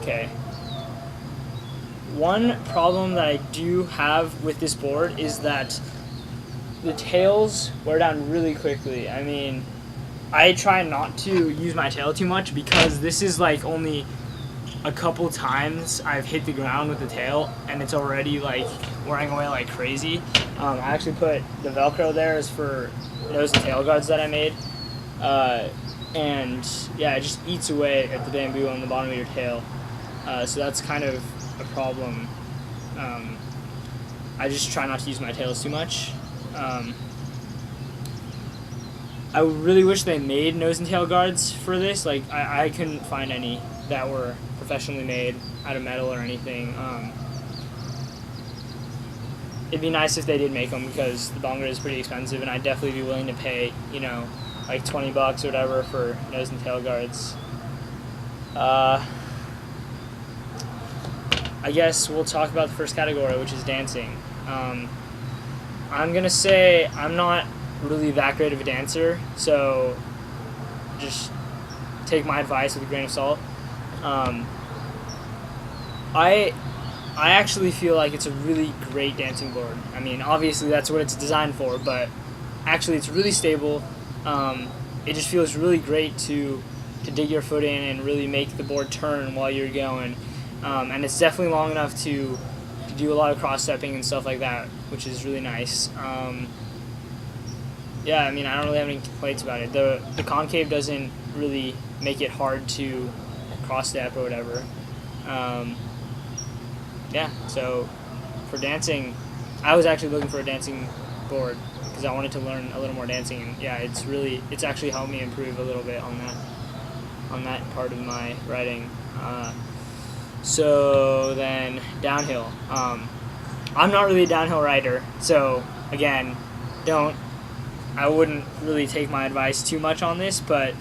Okay. One problem that I do have with this board is that the tails wear down really quickly. I mean, I try not to use my tail too much because this is like only a couple times I've hit the ground with the tail and it's already like wearing away like crazy. I actually put the Velcro there as for nose and tail guards that I made. And yeah, it just eats away at the bamboo on the bottom of your tail. So that's kind of a problem. I just try not to use my tails too much. I really wish they made nose and tail guards for this. Like, I couldn't find any that were professionally made out of metal or anything. It'd be nice if they did make them because the Bhangra is pretty expensive, and I'd definitely be willing to pay, you know, like $20 or whatever for nose and tail guards. I guess we'll talk about the first category, which is dancing. I'm gonna say I'm not really that great of a dancer, so just take my advice with a grain of salt. I actually feel like it's a really great dancing board. I mean, obviously that's what it's designed for, but actually it's really stable. It just feels really great to dig your foot in and really make the board turn while you're going. And it's definitely long enough to do a lot of cross-stepping and stuff like that, which is really nice. Yeah, I mean, I don't really have any complaints about it. The concave doesn't really make it hard to cross-step or whatever. Yeah, so for dancing, I was actually looking for a dancing board because I wanted to learn a little more dancing, and yeah, it's actually helped me improve a little bit on that part of my riding. So then downhill. I'm not really a downhill rider, so again, I wouldn't really take my advice too much on this, but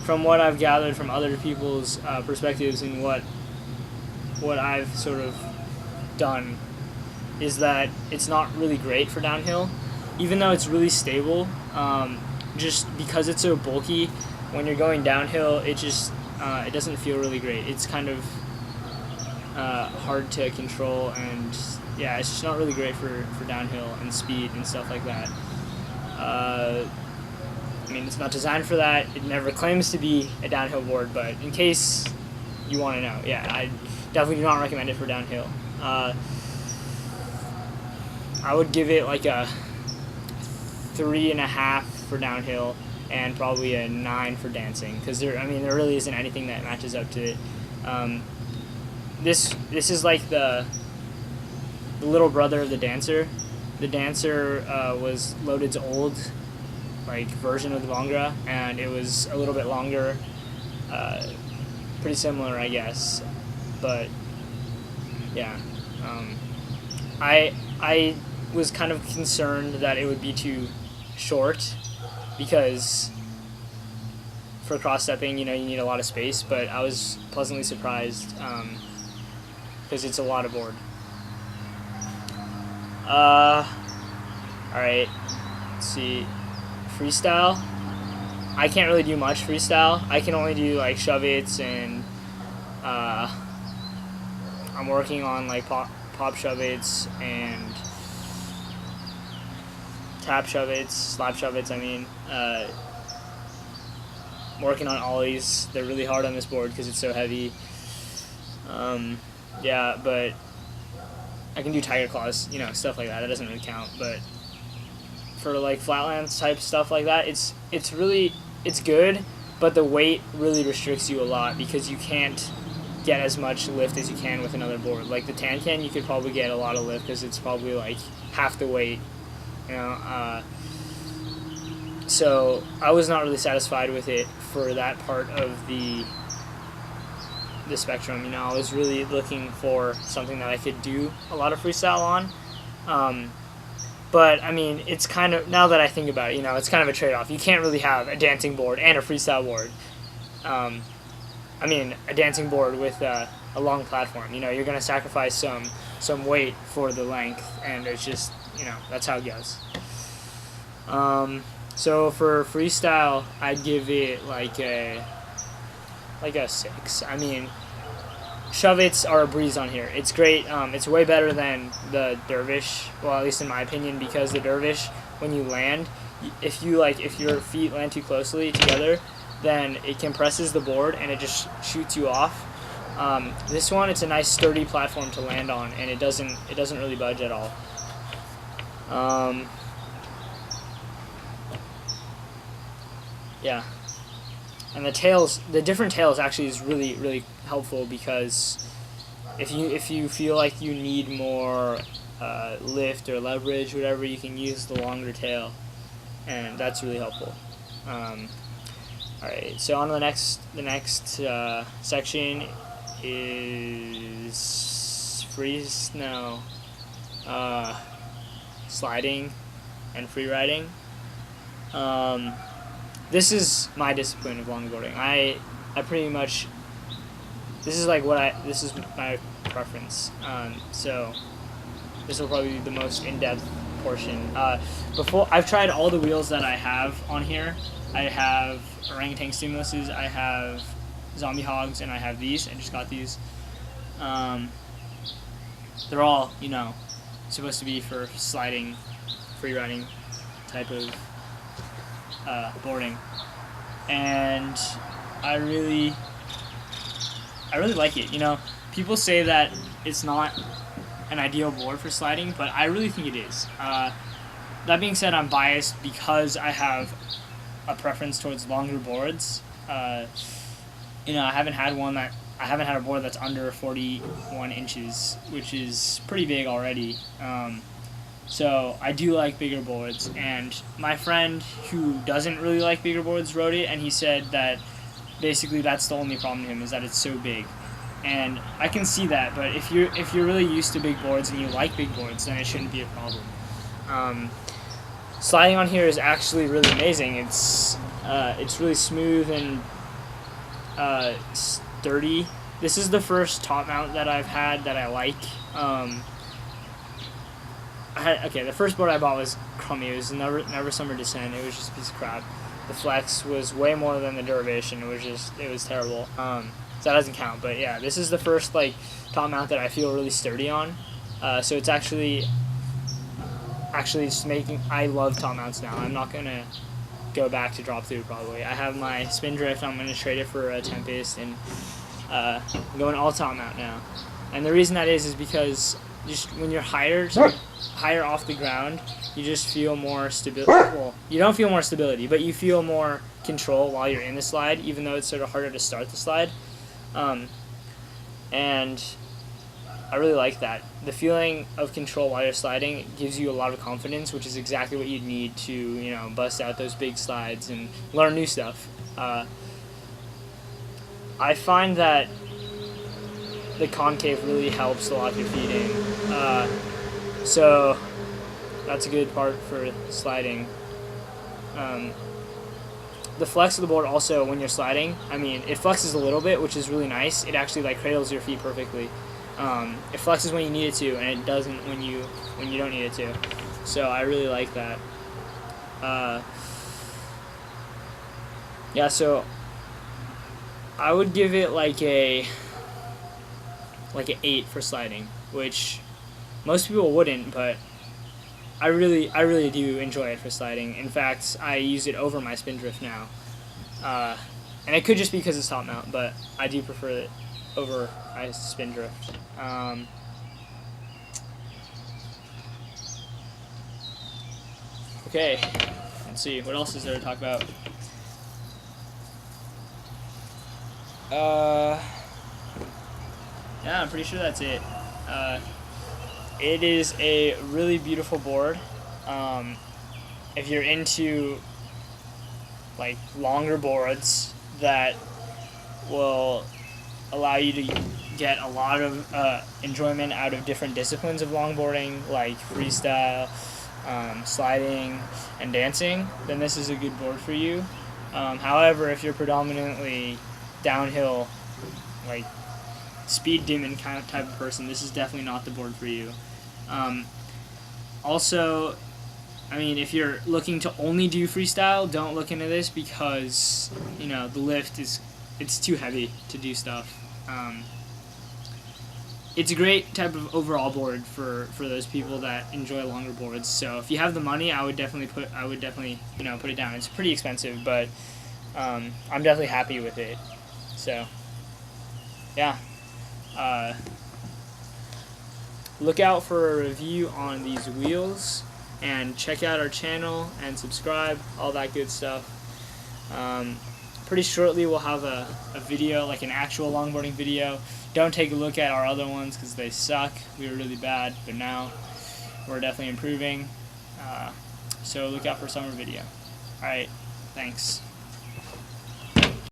from what I've gathered from other people's perspectives and what I've sort of done is that it's not really great for downhill, even though it's really stable. Just because it's so bulky, when you're going downhill, it doesn't feel really great. It's kind of hard to control, and yeah, it's just not really great for downhill and speed and stuff like that. I mean, it's not designed for that. It never claims to be a downhill board, but in case you want to know, yeah, I definitely do not recommend it for downhill. I would give it like a 3.5 for downhill and probably a 9 for dancing, because there really isn't anything that matches up to it. This is like the little brother of the Dancer. The Dancer was Loaded's old like version of the Bhangra, and it was a little bit longer, pretty similar, I guess. But yeah, I was kind of concerned that it would be too short because for cross-stepping, you know, you need a lot of space, but I was pleasantly surprised because it's a lot of board. Alright, let's see. Freestyle. I can't really do much freestyle. I can only do like shove-its, and I'm working on like pop shove-its and tap shove-its, slap shove-its, I mean. I'm working on ollies. They're really hard on this board because it's so heavy. Yeah, but I can do tiger claws, you know, stuff like that. That doesn't really count, but for like flatlands type stuff like that, it's good, but the weight really restricts you a lot because you can't get as much lift as you can with another board. Like the Tan Can, you could probably get a lot of lift because it's probably like half the weight, you know. So I was not really satisfied with it for that part of the spectrum. You know, I was really looking for something that I could do a lot of freestyle on. But I mean, it's kind of, now that I think about it, you know, it's kind of a trade-off. You can't really have a dancing board and a freestyle board. I mean, a dancing board with a long platform. You know, you're going to sacrifice some weight for the length, and it's just, you know, that's how it goes. So for freestyle, I'd give it like a 6. I mean, shove-its are a breeze on here. It's great. It's way better than the dervish. Well, at least in my opinion, because the dervish, when you land, if your feet land too closely together, then it compresses the board and it just shoots you off. This one, it's a nice sturdy platform to land on, and it doesn't really budge at all. Yeah, and the different tails actually is really helpful, because if you feel like you need more lift or leverage, whatever, you can use the longer tail, and that's really helpful. All right, so on to the next section is sliding and free riding. This is my discipline of longboarding. I pretty much, this is my preference. So this will probably be the most in-depth portion. Before, I've tried all the wheels that I have on here. I have orangutan stimuluses, I have zombie hogs, and I have these. I just got these. They're all, supposed to be for sliding, free riding type of boarding, and I really like it. People say that it's not an ideal board for sliding, but I really think it is. That being said, I'm biased because I have a preference towards longer boards. I haven't had a board that's under 41 inches, which is pretty big already. So I do like bigger boards, and my friend who doesn't really like bigger boards rode it, and he said that basically that's the only problem to him, is that it's so big. And I can see that, but if you're really used to big boards and you like big boards, then it shouldn't be a problem. Sliding on here is actually really amazing. It's really smooth and sturdy. This is the first top mount that I've had that I like. The first board I bought was crummy. It was Never Summer Descent. It was just a piece of crap. The flex was way more than the dervish, and it was terrible. So that doesn't count. But yeah, this is the first top mount that I feel really sturdy on. So it's actually just I love top mounts now. I'm not gonna go back to drop through probably. I have my Spindrift. I'm gonna trade it for a Tempest, and I'm going all top mount now. And the reason that is because just when you're higher off the ground, you just feel more stability. Well, you don't feel more stability, but you feel more control while you're in the slide, even though it's sort of harder to start the slide. And I really like that. The feeling of control while you're sliding gives you a lot of confidence, which is exactly what you need to, bust out those big slides and learn new stuff. I find that the concave really helps to lock your feet in. So that's a good part for sliding. The flex of the board also, when you're sliding, it flexes a little bit, which is really nice. It actually cradles your feet perfectly. It flexes when you need it to, and it doesn't when you don't need it to. So I really like that. Yeah, so I would give it an 8 for sliding, which most people wouldn't, but I really do enjoy it for sliding. In fact, I use it over my Spindrift now. And it could just be because it's top mount, but I do prefer it over my Spindrift. Okay, let's see, what else is there to talk about? Yeah, I'm pretty sure that's it. It is a really beautiful board. If you're into longer boards that will allow you to get a lot of enjoyment out of different disciplines of longboarding, like freestyle, sliding, and dancing, then this is a good board for you. However, if you're predominantly downhill, speed demon kind of type of person, this is definitely not the board for you. Also, if you're looking to only do freestyle, don't look into this because the lift it's too heavy to do stuff. it's a great type of overall board for those people that enjoy longer boards. So if you have the money, I would definitely put it down. It's pretty expensive, but I'm definitely happy with it. So yeah, look out for a review on these wheels, and check out our channel and subscribe, all that good stuff. Pretty shortly we'll have a video, like an actual longboarding video. Don't take a look at our other ones because they suck. We were really bad, but now we're definitely improving. So look out for summer video. Alright, thanks.